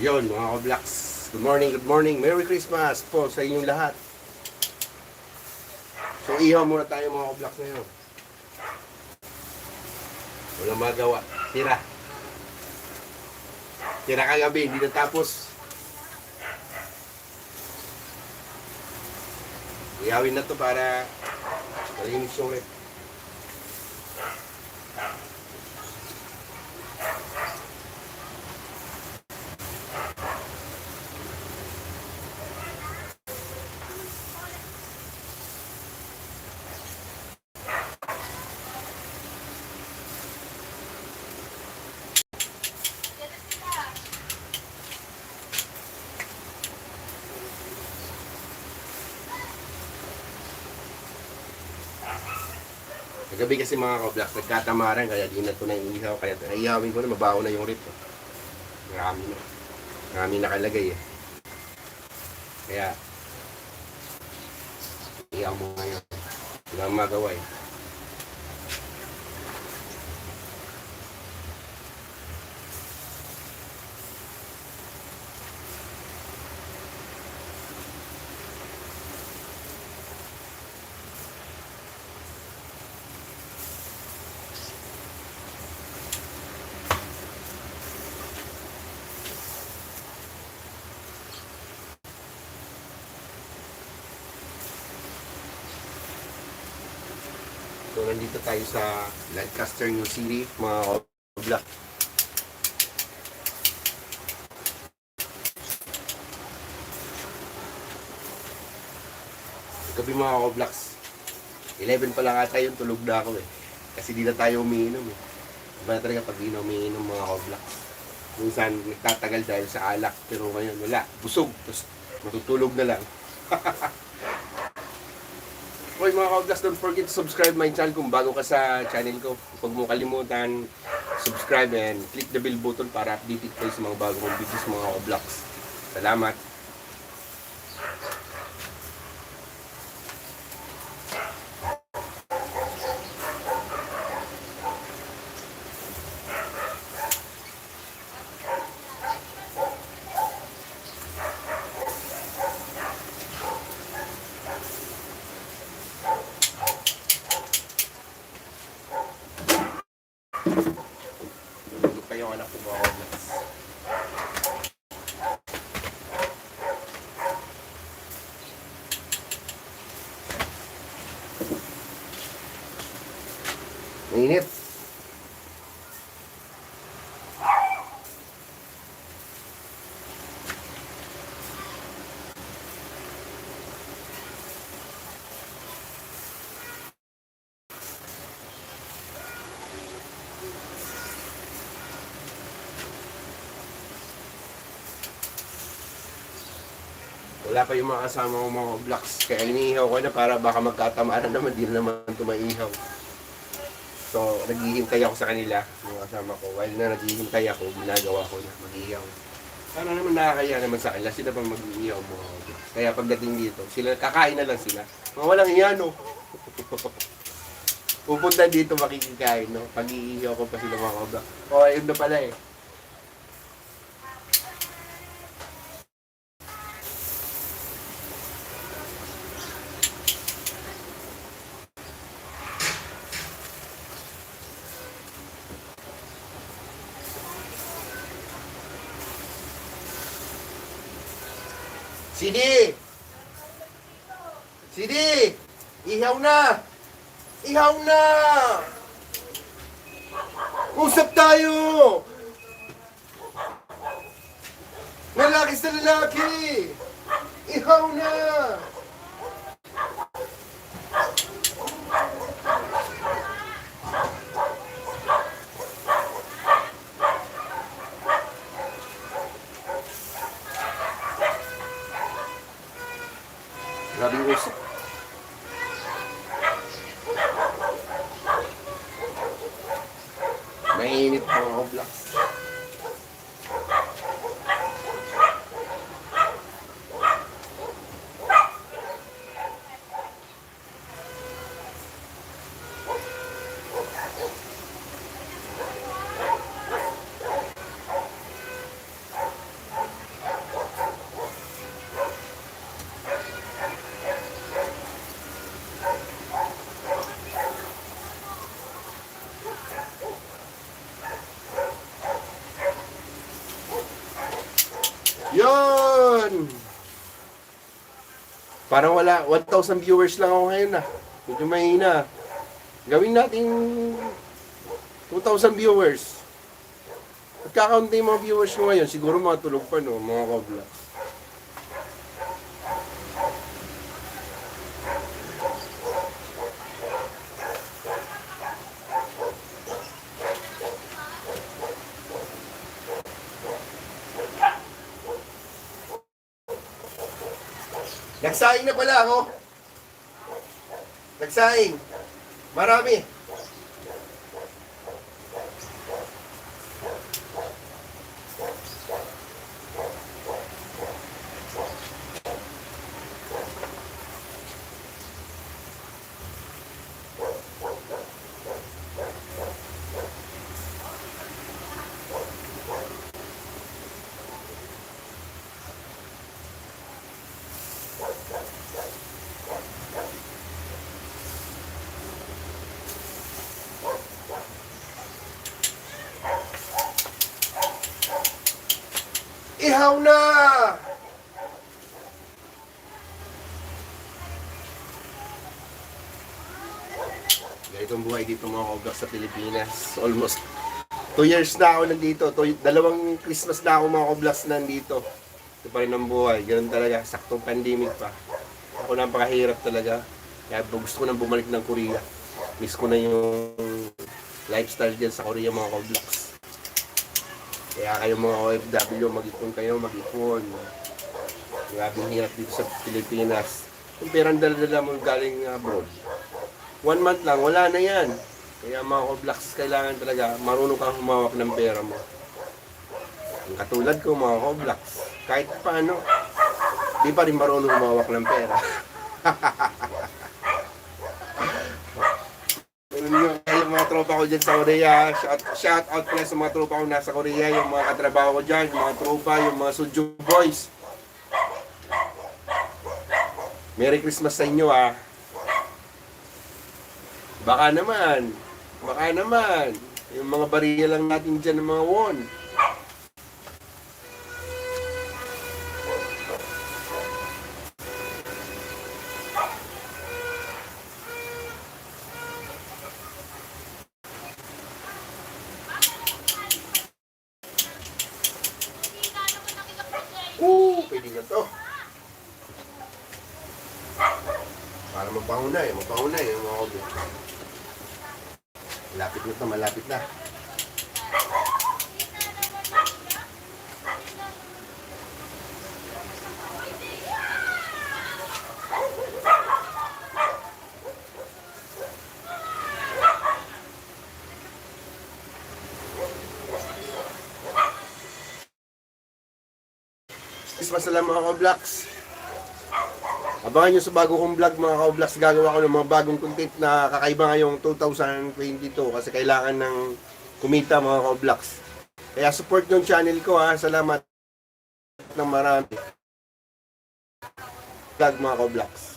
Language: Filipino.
Yon mga kablaks. Good morning, good morning. Merry Christmas po sa inyong lahat. So ihaw muna tayo mga kablaks ngayon. Walang magawa. Tira. Tira kagabi, hindi natapos. Ihawin na to para malinis yung rep. Kagabi kasi mga kablaks, nagkatamaran kaya di na ito na ihaw. Kaya ihawin ko na, mabaho na yung rep. Marami na. Marami nakalagay eh. Kaya ihaw mo ngayon. Walang magawa eh. So, nandito tayo sa Lancaster, New City, mga kablak. Gabi mga kablaks, 11 pa lang ata yung tulog na ako eh. Kasi di na tayo umiinom eh. Iba na talaga pag di na umiinom mga kablaks. Minsan nagtatagal dahil sa alak, pero ngayon wala, busog, tapos matutulog na lang. Okay mga kablaks, don't forget to subscribe my channel kung bago ka sa channel ko. Huwag mo kalimutan subscribe and click the bell button para updated kayo sa mga bagong videos mga kablaks. Salamat! Tulog kayo anak ko mga kablaks. Mainit. Wala pa yung mga kasama ko mga blocks. Kaya iniihaw ko na para baka magkatamaran naman. Di naman ito maihaw. So, naghihintay ako sa kanila, mga kasama ko. While na naghihintay ako, ginagawa ko na mag-ihaw. Sana naman nakakaya naman sa kanila. Sila pang mag-ihaw mga blocks. Kaya pagdating dito, sila kakain na lang sila. Mga walang iyan, no? Pupunta dito makikikain, no? Pag-iihaw ko pa sila mga blocks. O, ayun na pala eh. Sidi! Sidi! Ihaw na! Ihaw na! Usap tayo! Lalaki sa lalaki! Ihaw na! Grabe yung usap. Mainit mga kablaks. Parang wala, 1,000 viewers lang ako ngayon ah. Medyo mahina. Gawin natin 2,000 viewers. At kakaunti yung mga viewers ko ngayon, siguro mga tulog pa no, mga kaoblaks. Nagsaing na pala ako. Nagsaing. Marami. Ihaw na! Ganito ang buhay dito mga kaoblaks sa Pilipinas. Almost 2 years na ako nandito. 2 Christmas na ako mga kaoblaks nandito. Ito pa rin ang buhay. Ganun talaga. Saktong pandemic pa. Ako napakahirap talaga. Kaya gusto ko nang bumalik ng Korea. Miss ko na yung lifestyle dyan sa Korea mga kaoblaks. Kaya kayo mga OFW, mag-ipon kayo, mag-ipon. Grabing hirap dito sa Pilipinas. Kung perang dala-dala mo galing abroad, 1 month lang, wala na yan. Kaya mga kaoblaks, kailangan talaga marunong kang humawak ng pera mo. Ang katulad ko mga kaoblaks, kahit paano, di pa rin marunong humawak ng pera. Yung mga tropa ko dyan sa Korea, shout out pala sa mga tropa ko nasa Korea, yung mga katrabaho ko dyan, yung mga tropa, yung mga Suju boys. Merry Christmas sa inyo ah. Baka naman, yung mga bariya lang natin dyan ng mga won. Pwede na to. Para mapahunay yung mga obyo. Malapit na. Christmas na lang mga kaoblaks. Abangan nyo sa bago kong vlog mga kaoblaks. Gagawa ko ng mga bagong content na kakaiba ngayong 2022 kasi kailangan ng kumita mga kaoblaks. Kaya support yung channel ko ha. Salamat ng marami. Vlog mga kaoblaks.